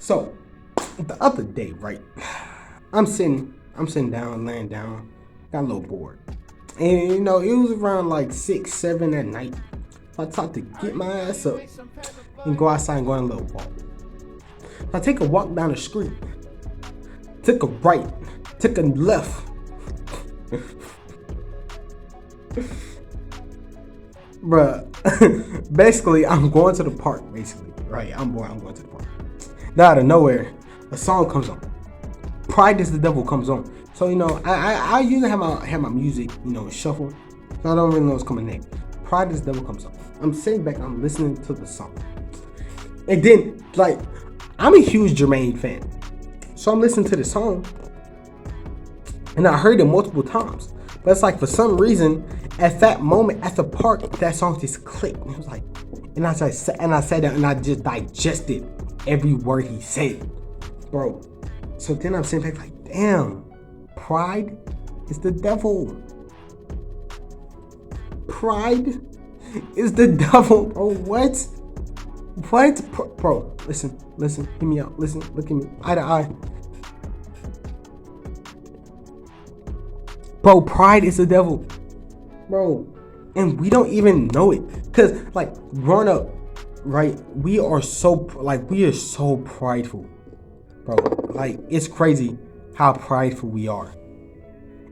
So the other day, right? I'm sitting down, laying down, got a little bored. And you know, it was around like 6, 7 at night. I thought to get my ass up and go outside and go on a little walk. I take a walk down the street, took a right, took a left. Bruh, basically, I'm going to the park, basically, right? I'm bored, I'm going to the park. Then out of nowhere, a song comes on. Pride is the Devil comes on. So, you know, I usually have my music, you know, shuffle. So I don't really know what's coming next. Pride is the Devil comes on. I'm sitting back, I'm listening to the song. And then, like, I'm a huge Jermaine fan. So I'm listening to the song. And I heard it multiple times. But it's like, for some reason, at that moment, at the park, that song just clicked. And it was like, and I sat down and I just digested every word he said. Bro. So then I'm sitting back like, damn, pride is the devil. Pride is the devil, bro. What? Bro, listen, hear me out. Listen, look at me, eye to eye. Bro, pride is the devil. Bro, and we don't even know it. Cause like growing up, right, we are so prideful. Bro, like it's crazy how prideful we are.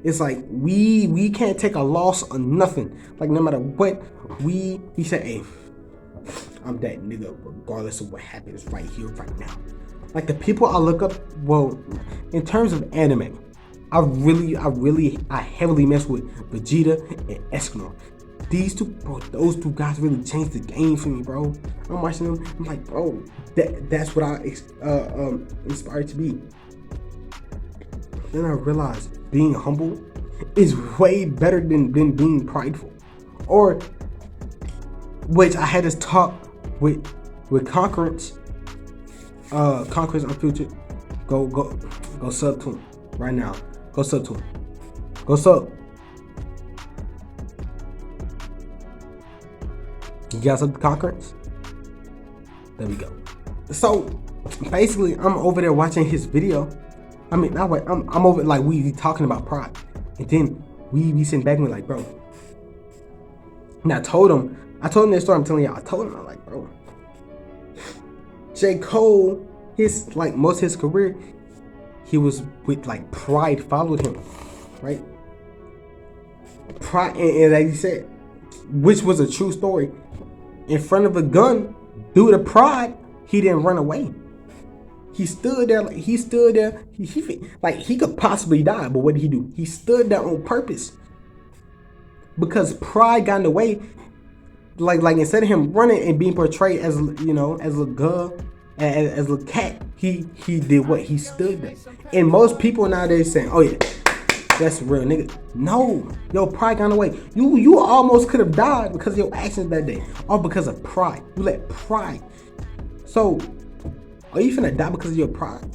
It's like we can't take a loss or nothing. Like no matter what, we say, hey, I'm that nigga regardless of what happens right here, right now. Like the people I look up, well, in terms of anime, I heavily mess with Vegeta and Eskimo. These two, bro, those two guys really changed the game for me, bro. I'm watching them, I'm like, bro, that's what I inspired to be. Then I realized being humble is way better than being prideful. Or, which I had this talk with Conquerance. Conquerance Unfiltered. Go sub to him right now. Go sub to him. Go sub. You guys up to Conquerance? There we go. So basically, I'm over there watching his video. I mean, I'm over like we talking about pride, and then we sitting back and we're like, bro. And I told him this story. I'm telling y'all. I told him, I'm like, bro. J. Cole, his like most of his career, he was with like pride followed him, right? Pride, and like he said, which was a true story. In front of a gun, due to pride, he didn't run away. He stood there. He could possibly die, but what did he do? He stood there on purpose because pride got in the way. Like instead of him running and being portrayed as, you know, as a girl, as a cat, he did what? He stood there. And most people nowadays saying, oh yeah, that's a real nigga. No, your pride got in the way. You almost could have died because of your actions that day, or because of pride. You let pride. So, are you finna die because of your pride?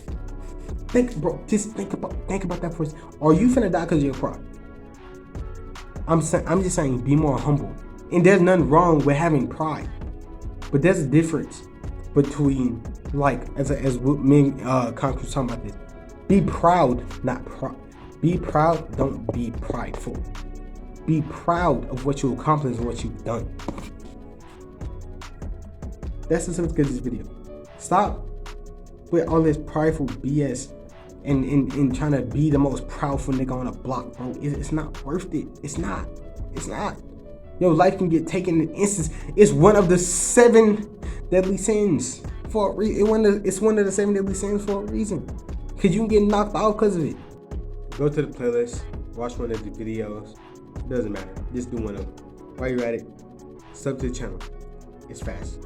Just think about that for a second. Are you finna die because of your pride? I'm just saying, be more humble. And there's nothing wrong with having pride, but there's a difference between, like, as me and Concrete talking about this. Be proud, not proud. Be proud, don't be prideful. Be proud of what you accomplished and what you've done. That's the sense of this video. Stop with all this prideful BS and trying to be the most proudful nigga on the block, bro. It's not worth it. It's not. Your life can get taken in instance. It's one of the 7 deadly sins for a reason. It's one of the 7 deadly sins for a reason. Cause you can get knocked out because of it. Go to the playlist, watch one of the videos. Doesn't matter. Just do one of them. While you're at it, sub to the channel. It's fast.